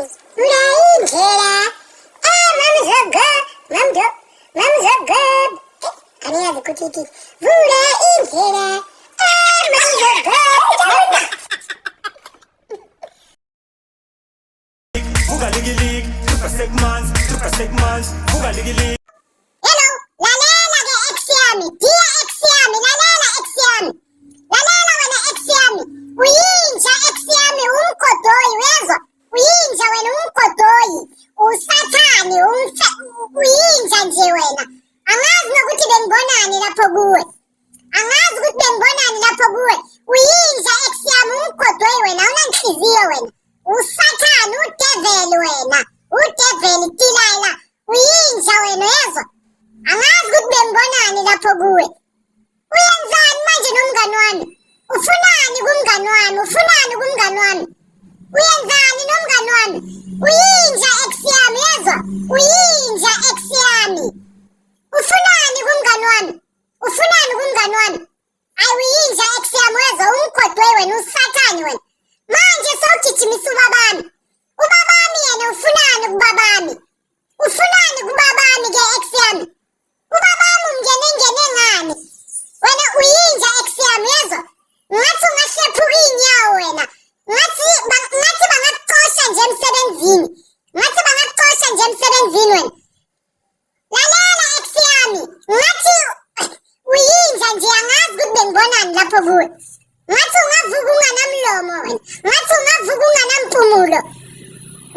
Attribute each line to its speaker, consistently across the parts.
Speaker 1: Ulaindlela mamzogo mamzogo aniyazi ukuthi ithi vula indlela mamzogo
Speaker 2: Vuga ligi lig, trupa segmans, vuga ligi lig.
Speaker 1: Hello, lalela ke ex yami, dear ex yami, lalela ex yami. Lalela wena ex yami. Uyinja ex yami umgodoyi wezwa? Uyinja wena umgodoyi. Usathani uyinja nje wena. Angazi nokuthi bengibonani lapho kuwe. Angazi ukuthi bengibonani lapho kuwe. Uyinja ex yami umgodoyi wena, unanhliziyo wena. Usathani udevil wena. Udevil Delilah. Uyinja wena yezwa? Angazi ukuthi bengibonani lapho kuwe. Uyenzani manje nomngani wami? Ufunani kumngani wami? Ufunani kumngani wami? Uyenzani nomngani wami? Uyinja ex yami yezwa? Uyinja ex yami. Ufunani kumngani wami? Ufunani kumngani wami? Ayi uyinja ex yami wezwa? Umgodwe wena, usathani wena. Manje sowugijimisa ubabami. Ubabami yena ufunani kubabami? Ufunani kubabami ke ex yami? Ubabami umngene ngani? Wena uyinja ex yami yezwa? Ngathi ungahlephuka inyawo wena. Ngathi bangakuxosha nje emsebenzini. Ngathi bangakuxosha nje emsebenzini wena. Lalela ex yami. Ngathi uyinja nje, angazi ukuthi bengibonani lapho kuwe. Ngathi ungavuka unganamlomo wena. Ngathi ungavuka unganampumulo.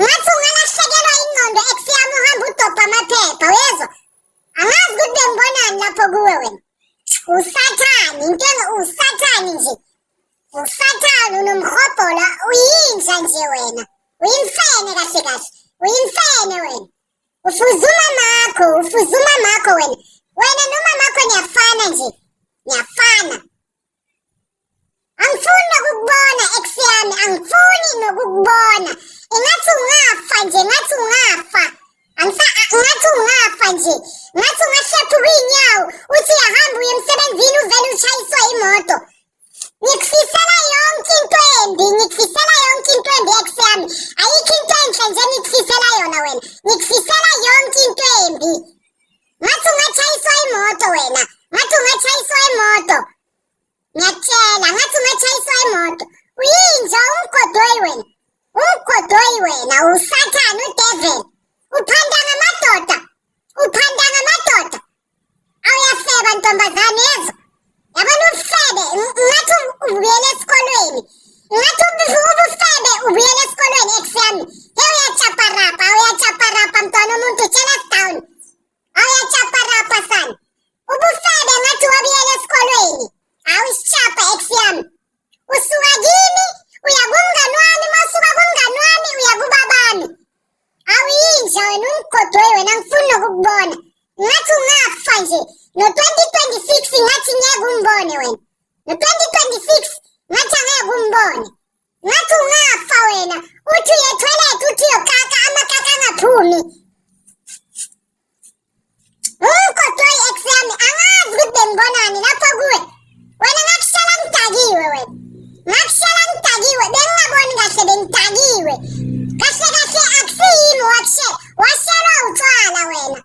Speaker 1: Ngathi ungalahlekelwa ingqondo ex yami, uhamba udobha amaphepha wezwa? Angazi ukuthi bengibonani lapho kuwe wena. Usathani, usathani nje. Usathani unomhobhola, uyinja nje wena. Uyimfene kahle kahle. Uyimfene wena. Ufuzuma makho wena. Wena nomamakho niyafana nje. Niyafana. Angifuni nokukubona ex yami, angifuni nokukubona. Ingathi ungafa nje, ngathi ungafa. Ngathi ungafa nje. Ngathi ungahlephuka inyawo. Uthi uyahamba uye emsebenzini uvele ushayiswa imoto. Ngikufisela yonke into embi, ex yami. Ayikho into enhle nje ngikufisela yona wena. Ngikufisela yonke into embi. Ngathi ungachayiswa imoto wena. Ngathi ungachayiswa imoto. Ngiyakutshela, ngathi ungachayiswa imoto. Uyinja umgodoyi wena. Umgodoyi wena, usathani, udevil. Uphanda ngamadoda. Awuyafeba ntombazane yezwa? Yabona ufebe, ngathi ubuyele esikolweni. Ngathi ubufebe ubuyele esikolweni ex yami. Uyachaparapa mntwana umuntu, jealous down. Awuyachaparapa sana. Ubufebe ngathi wabuyele esikolweni. Awusichapa ex yami. Usuka kimi, uya kumngani wami, masuka kumngani wami, uya kubabami. Awuyinja wena umgodoyi wena, angifuni nokukubona. Ngathi ungafa nje. No-2026 ngathi ngeke umbone wena. No-2026 ngathi angeke umbone. Ngathi ungafa wena. Uthi uye toilet, uthi uyokaka, amakaka angaphumi. Umgodoyi ex yami, angazi ukuthi bengibonani lapho kuwe. Wena ngakushela ngidakiwe wena. Bengingaboni kahle bengidakiwe. Kahle akusiyimi washelwa utshwala wena.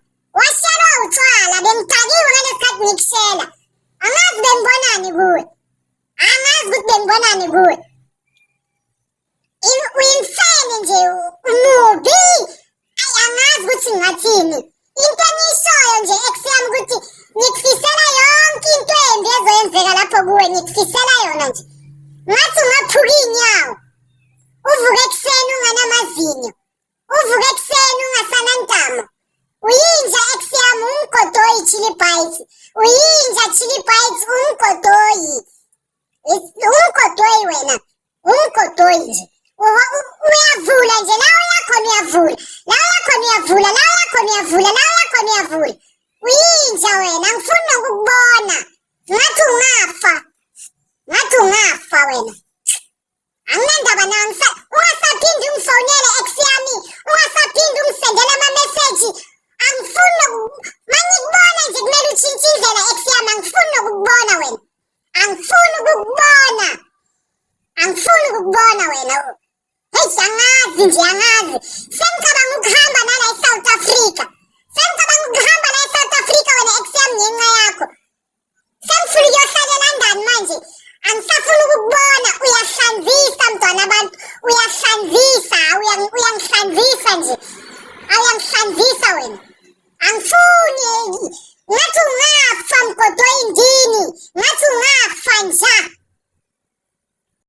Speaker 1: Bengidakiwe ngalesikhathi ngikushela. Angazi bengibonani kuwe. Uyimfene nje, umubi. Angazi ukuthi ngathini. Into engiyishoyo nje ex yami ukuthi ngikufisela yonke into embi ezoyenzeka lapho kuwe, ngikufisela yona nje. Ngathi ungaphuka inyawo. Uvuke ekuseni unganamazinyo. Uvuke ekuseni ungasanantamo. Uyinja ex yami, umgodoyi chili bites. Uyinja chili bites, umgodoyi. Umgodoyi wena. Umgodoyi nje. Uyavula nje, lawo yakhona uyavula. Uyinja wena, angifuni nokukubona. Ngathi ungafa wena. Anginandaba nawe, ungasaphindi ungifonele ex yami. Ungasaphindi ungisendela ama-message. Angifuni mangikubona nje kumele utshintshe indlela ex yami. Angifuni nokukubona wena. Sengicabanga ukuhamba nala eSouth Africa. Sengicabanga ukuhamba la eSouth Africa wena ex yami ngenxa yakho. Sengifuna ukuyohlala eLondon manje. Angisafuna ukukubona uyahlanzisa mntwana abantu. Uyahlanzisa, uyangihlanzisa nje. Awuyangihlanzisa wena. Angifuni